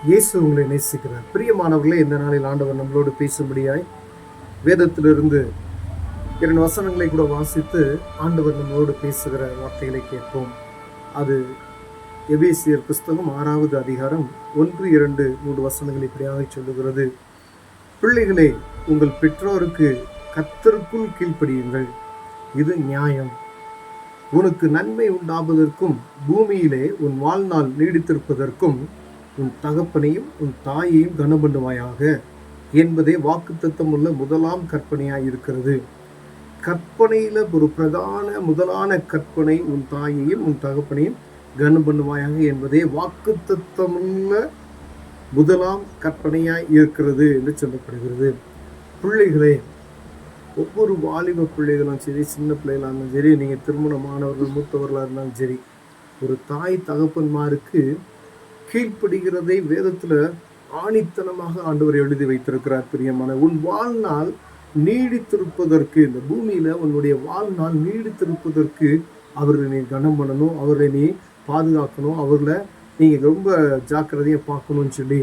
இயேசு உங்களை நேசிக்கிறார். பிரியமானவர்களே, இந்த நாளில் ஆண்டவர் நம்மளோடு பேசும்படியாய் வேதத்திலிருந்து 2 வசனங்களை கூட வாசித்து ஆண்டவர் நம்மளோடு பேசுகிற வார்த்தைகளை கேட்போம். அது எபேசியர் புஸ்தகம் 6வது அதிகாரம் 1, 2, 3 வசனங்கள் இப்படியாக சொல்லுகிறது. பிள்ளைகளே, உங்கள் பெற்றோருக்கு கர்த்தருக்குள் கீழ்ப்படியுங்கள், இது நியாயம். உனக்கு நன்மை உண்டாவதற்கும் பூமியிலே உன் வாழ்நாள் நீடித்திருப்பதற்கும் உன் தகப்பனையும் உன் தாயையும் கனம்பண்ணுவாயாக என்பதே வாக்குத்தத்தம் உள்ள முதலாம் கற்பனையாய் இருக்கிறது. கற்பனையில ஒரு முதலான கற்பனை, உன் தாயையும் உன் தகப்பனையும் கனம் பண்ணுவாயாக என்பதே வாக்குத்தத்தமுள்ள முதலாம் கற்பனையாய் இருக்கிறது என்று சொல்லப்படுகிறது. பிள்ளைகளே, ஒவ்வொரு வாலிப பிள்ளைகளும் சரி, சின்ன பிள்ளைகளாக இருந்தாலும் சரி, நீங்கள் திருமணமானவர்கள் மூத்தவர்களாக இருந்தாலும் சரி, ஒரு தாய் தகப்பன்மாருக்கு கீழ்ப்படுகிறதை வேதத்தில் ஆணித்தனமாக ஆண்டவர் எழுதி வைத்திருக்கிறார். பிரியமான, உன் வாழ்நாள் நீடித்திருப்பதற்கு, இந்த பூமியில உன்னுடைய வாழ்நாள் நீடித்திருப்பதற்கு அவர்களை நீ கனம் பண்ணணும், அவர்களை நீ பாதுகாக்கணும், அவர்களை நீங்கள் ரொம்ப ஜாக்கிரதையாக பார்க்கணும்னு சொல்லி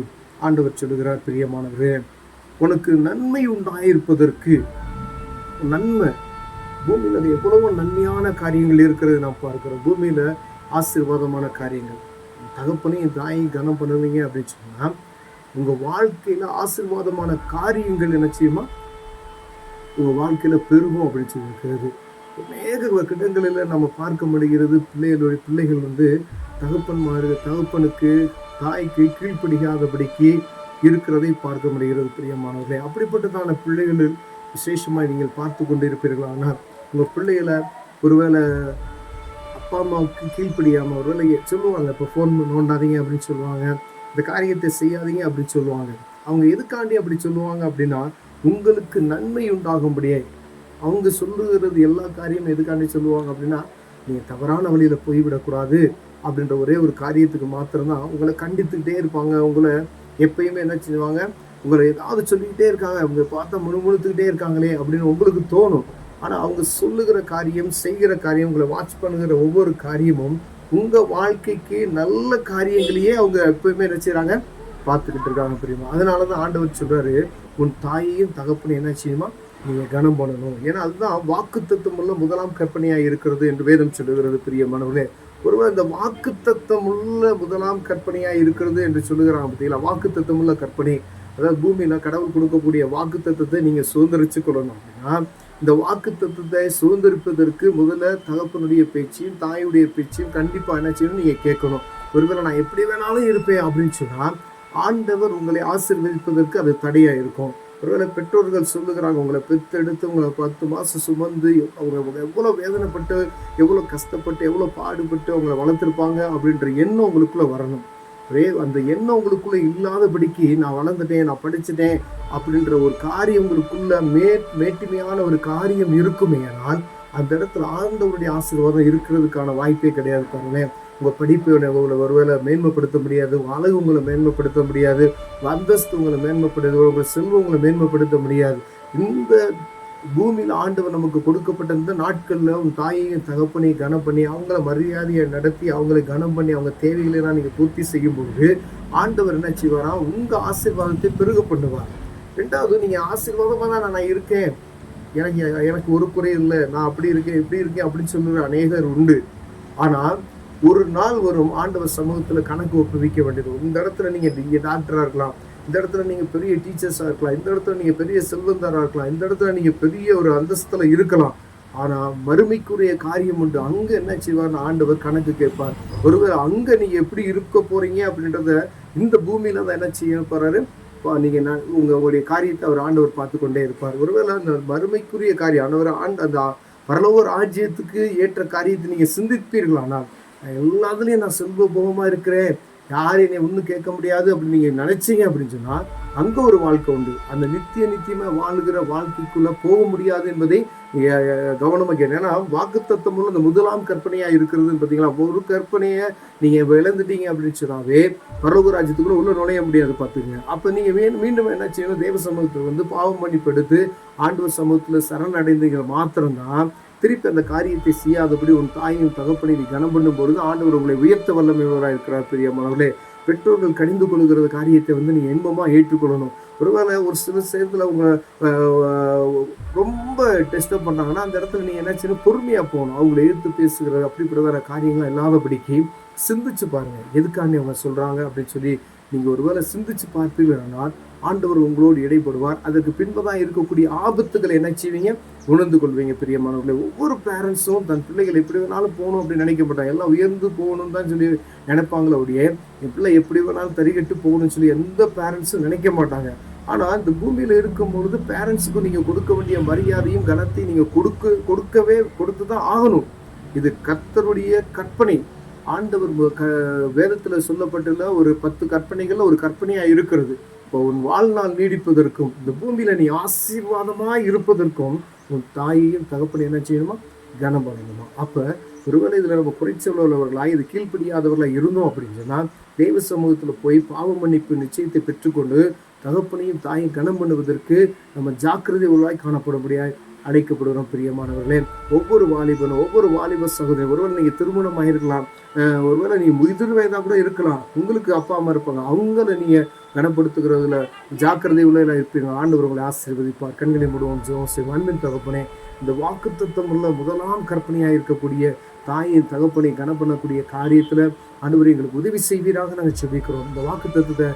ஆண்டவர் சொல்லுகிறார். பிரியமானவரே, உனக்கு நன்மை உண்டாயிருப்பதற்கு, நன்மை பூமியில் எவ்வளவோ நன்மையான காரியங்கள் இருக்கிறது நாம் பார்க்கிறோம். பூமியில் ஆசீர்வாதமான காரியங்கள், தகப்பனையும் தாயையும் கனம் பண்ணுவீங்க அப்படின்னு சொன்னால் உங்கள் வாழ்க்கையில் ஆசீர்வாதமான காரியங்கள் என்ன செய்யுமா, உங்கள் வாழ்க்கையில் பெருகும் அப்படின்னு சொல்லியிருக்கிறது. அநேக இடங்களில் நம்ம பார்க்க முடிகிறது. பிள்ளைகள் தகப்பனுக்கு தாய்க்கு கீழ்ப்படியாதபடிக்கு இருக்கிறதை பார்க்க முடிகிறது. பிரியமானவர்களே, அப்படிப்பட்டதான பிள்ளைகளில் விசேஷமாக நீங்கள் பார்த்து கொண்டு இருப்பீர்கள். ஆனால் உங்கள் பிள்ளைகளை ஒருவேளை அப்பா அம்மாவுக்கு கீழ்ப்படியாமல் ஒருவேளை சொல்லுவாங்க, இப்போ ஃபோன் நோண்டாதீங்க அப்படின்னு சொல்லுவாங்க, இந்த காரியத்தை செய்யாதீங்க அப்படின்னு சொல்லுவாங்க. அவங்க எதுக்காண்டி அப்படி சொல்லுவாங்க அப்படின்னா, உங்களுக்கு நன்மை உண்டாகும்படியே. அவங்க சொல்லுகிறது எல்லா காரியமும் எதுக்காண்டி சொல்லுவாங்க அப்படின்னா, நீங்கள் தவறான வழியில் போய்விடக்கூடாது அப்படின்ற ஒரே ஒரு காரியத்துக்கு மாத்திரம்தான் உங்களை கண்டித்துக்கிட்டே இருப்பாங்க. உங்களை எப்பயுமே என்ன செய்வாங்க, உங்களை ஏதாவது சொல்லிக்கிட்டே இருக்காங்க, அவங்க பார்த்தா முணுமுணுத்துக்கிட்டே இருக்காங்களே அப்படின்னு உங்களுக்கு தோணும். ஆனால் அவங்க சொல்லுகிற காரியம், செய்கிற காரியம், உங்களை வாட்ச் பண்ணுகிற ஒவ்வொரு காரியமும் உங்கள் வாழ்க்கைக்கு நல்ல காரியங்களையே அவங்க எப்பயுமே என்ன செய்கிறாங்க, பார்த்துக்கிட்டு இருக்காங்க. பிரியமா, அதனால தான் ஆண்டவர் சொல்கிறாரு, உன் தாயையும் தகப்பனையும் என்ன செய்யுமா, நீங்கள் கனம் பண்ணணும். ஏன்னா அதுதான் வாக்குத்தத்தம் உள்ள முதலாம் கற்பனையாக இருக்கிறது என்று வேதம் சொல்லுகிறது. பிரியமானவர்களே, ஒருவர் இந்த வாக்குத்தத்தம் உள்ள முதலாம் கற்பனையாக இருக்கிறது என்று சொல்லுகிறாங்க. பார்த்தீங்களா, வாக்குத்தத்தம் உள்ள கற்பனை, அதாவது பூமியில் கடவுள் கொடுக்கக்கூடிய வாக்குத்தத்தத்தை நீங்கள் சுதந்திரிச்சு கொள்ளணும். அப்படின்னா இந்த வாக்குத்தத்தத்தை சுதந்திரிப்பதற்கு முதல்ல தகப்பனுடைய பேச்சையும் தாயுடைய பேச்சையும் கண்டிப்பாக என்ன செய்யணும், நீங்கள் கேட்கணும். ஒருவேளை நான் எப்படி வேணாலும் இருப்பேன் அப்படின்னு சொன்னால் ஆண்டவர் உங்களை ஆசீர்வதிப்பதற்கு அது தடையாக இருக்கும். ஒருவேளை பெற்றோர்கள் சொல்லுகிறாங்க, உங்களை பெற்றெடுத்து உங்களை 10 மாதம் சுமந்து அவங்க எவ்வளோ வேதனைப்பட்டு, எவ்வளோ கஷ்டப்பட்டு, எவ்வளோ பாடுபட்டு அவங்கள வளர்த்துருப்பாங்க அப்படின்ற எண்ணம் உங்களுக்குள்ளே வரணும். அந்த எண்ணம் உங்களுக்குள்ள இல்லாதபடிக்கு நான் வளர்ந்துட்டேன், நான் படிச்சுட்டேன் அப்படின்ற ஒரு காரியம் உங்களுக்குள்ள மேட்டிமையான ஒரு காரியம் இருக்குமே, ஆனால் அந்த இடத்துல ஆண்டவருடைய ஆசீர்வாதம் இருக்கிறதுக்கான வாய்ப்பே கிடையாது. பாருங்களேன், உங்கள் படிப்பை உங்களை ஒருவேளை மேன்மைப்படுத்த முடியாது, உங்கள் அழகு உங்களை மேன்மைப்படுத்த முடியாது, உங்கள் அந்தஸ்து உங்களை மேன்மைப்படுத்த, உங்கள் செல்வம் உங்களை மேன்மைப்படுத்த முடியாது. இந்த பூமியில் ஆண்டவர் நமக்கு கொடுக்கப்பட்ட இந்த நாட்களில் உன் தாயையும் தகப்பனையும் கனம் பண்ணி அவங்கள மரியாதையை நடத்தி அவங்களை கனம் பண்ணி அவங்க தேவைகளெல்லாம் நீங்கள் பூர்த்தி செய்யும்போது ஆண்டவர் என்ன செய்வாரா, உங்கள் ஆசீர்வாதத்தை பெருக பண்ணுவார். ரெண்டாவது, நீங்கள் ஆசீர்வாதமாக தான் நான் இருக்கேன், எனக்கு ஒரு குறை இல்லை, நான் அப்படி இருக்கேன் இப்படி இருக்கேன் அப்படின்னு சொல்லுற அநேகர் உண்டு. ஆனால் ஒரு நாள் வரும், ஆண்டவர் சமூகத்தில் கணக்கு ஒப்புவிக்க வேண்டியது. இந்த இடத்துல நீங்கள் டாக்டராக இருக்கலாம், இந்த இடத்துல நீங்கள் பெரிய டீச்சர்ஸாக இருக்கலாம், இந்த இடத்துல நீங்கள் பெரிய செல்வந்தாராக இருக்கலாம், இந்த இடத்துல நீங்கள் பெரிய ஒரு அந்தஸ்தில் இருக்கலாம். ஆனால் மறுமைக்குரிய காரியம் உண்டு. அங்கே என்ன செய்வார்னு ஆண்டவர் கணக்கு கேட்பார். ஒருவேளை அங்கே நீங்கள் எப்படி இருக்க போகிறீங்க அப்படின்றத இந்த பூமியில் தான் என்ன செய்ய போகிறாரு, நீங்கள் உங்களுடைய காரியத்தை அவர் ஆண்டவர் பார்த்து கொண்டே இருப்பார். ஒருவேளை அந்த மறுமைக்குரிய காரியம் ஆண்டவர் அந்த பரலோக ராஜ்யத்துக்கு ஏற்ற காரியத்தை நீங்கள் சிந்திப்பீர்களானால், எல்லாத்துலேயும் நான் செல்வபோகமாக இருக்கிறேன், யாரும் என்னை ஒன்றும் கேட்க முடியாது அப்படின்னு நீங்கள் நினைச்சீங்க அப்படின்னு சொன்னால் அங்கே ஒரு வாழ்க்கை உண்டு. அந்த நித்தியமாக வாழ்கிற வாழ்க்கைக்குள்ளே போக முடியாது என்பதை கவனமாக கேட்டேன். ஏன்னா வாக்குத்தத்தம் அந்த முதலாம் கற்பனையாக இருக்கிறதுன்னு பார்த்தீங்களா, ஒரு கற்பனையை நீங்கள் இழந்துட்டீங்க அப்படின்னு சொன்னாவே பரலோக ராஜ்யத்துக்குள்ளே உள்ள நுழைய முடியாது. பார்த்துங்க. அப்போ நீங்கள் மீண்டும் என்ன செய்யணும், தேவ சமூகத்தில் பாவம் மன்னிப்பு எடுத்து ஆண்டவர் சமூகத்தில் சரணடைந்தீங்க மாத்திரம்தான் திருப்பி அந்த காரியத்தை செய்யாதபடி உன் தாயும் தகப்பனை நீ கனம் பண்ணும் பொழுது ஆண்டவர் உங்களை உயர்த்த வல்லமையோராக இருக்கிறார். பிரியமானவர்களே, பெற்றோர்கள் கடிந்து கொள்கிற காரியத்தை நீங்க இன்பமா ஏற்றுக்கொள்ளணும். ஒருவேளை ஒரு சில சேர்த்துல அவங்க ரொம்ப டெஸ்டப் பண்ணாங்கன்னா அந்த இடத்துல நீங்க என்ன செய்யணும், பொறுமையா போகணும். அவங்களை எதிர்த்து பேசுகிறது அப்படிப்பட்டதான காரியங்கள் இல்லாதபடிக்கு சிந்திச்சு பாருங்க, எதுக்காண்டி அவங்க சொல்றாங்க அப்படின்னு சொல்லி நீங்க ஒருவேளை சிந்திச்சு பார்ப்பீர்களானால் ஆண்டவர் உங்களோடு இடைப்படுவார். அதற்கு பின்பதான் இருக்கக்கூடிய ஆபத்துக்களை என்ன செய்வீங்க, உணர்ந்து கொள்வீங்க. பிரியமானவர்களே, ஒவ்வொரு பேரண்ட்ஸும் தன் பிள்ளைகள் எப்படி வேணாலும் போகணும் அப்படின்னு நினைக்க மாட்டாங்க. எல்லாம் உயர்ந்து போகணும்னு தான் சொல்லி நினைப்பாங்களே ஒழிய என் பிள்ளை எப்படி வேணாலும் தறிகட்டு போகணும்னு சொல்லி எந்த பேரண்ட்ஸும் நினைக்க மாட்டாங்க. ஆனா இந்த பூமியில இருக்கும் பொழுது பேரண்ட்ஸுக்கு நீங்க கொடுக்க வேண்டிய மரியாதையும் கனத்தையும் நீங்க கொடுத்துதான் ஆகணும். இது கர்த்தருடைய கற்பனை. ஆண்டவர் வேதத்துல சொல்லப்பட்டுள்ள ஒரு 10 கற்பனைகள்ல ஒரு கற்பனையா இருக்கிறது. இப்போ உன் வாழ்நாள் நீடிப்பதற்கும் இந்த பூமியில நீ ஆசீர்வாதமா இருப்பதற்கும் உன் தாயையும் தகப்பனையும் என்ன செய்யணுமா, கனம் பண்ணணுமா. அப்ப ஒருவேளை இதுல நம்ம குறைச்சல் உள்ளவர்களாக இது கீழ்ப்படியாதவர்களாக இருந்தோம் அப்படின்னு சொன்னா தெய்வ சமூகத்துல போய் பாவ மன்னிப்பு நிச்சயத்தை பெற்றுக்கொண்டு தகப்பனையும் தாயும் கனம் பண்ணுவதற்கு நம்ம ஜாக்கிரதை உள்ளாய் காணப்பட முடியாது அழைக்கப்படுகிறோம். பிரியமானவர்களே, ஒவ்வொரு வாலிபனும் ஒவ்வொரு வாலிப சகோதரன், ஒருவேளை நீங்க திருமணம் ஆயிருக்கலாம், ஒருவேளை நீங்க முதிர் வயதா கூட இருக்கலாம், உங்களுக்கு அப்பா அம்மா இருப்பாங்க, அவங்கள நீங்க கனப்படுத்துகிறதுல ஜாக்கிரதை உள்ள இருப்பீங்க. ஆண்டவர் உங்களை ஆசீர்வதிப்பார். கண்களை மூடுவோம், ஜெபம் செய்வோம். அன்பின் தகப்பனே, இந்த வாக்குத்தத்தம் உள்ள முதலாம் கற்பனையா இருக்கக்கூடிய தாயின் தகப்பனை கனம் பண்ணக்கூடிய காரியத்துல ஆண்டவரே எங்களுக்கு உதவி செய்வீராக நாங்கள் செபிக்கிறோம். இந்த வாக்குத்தத்தத்தை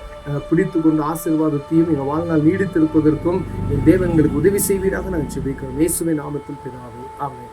பிடித்து கொண்டு ஆசீர்வாதத்தையும் எங்கள் வாழ்நாள் நீடித்திருப்பதற்கும் என் தேவன் எங்களுக்கு உதவி செய்வீராக நாங்கள் செபிக்கிறோம். இயேசுவின் நாமத்தில் பிதாவே, ஆமென்.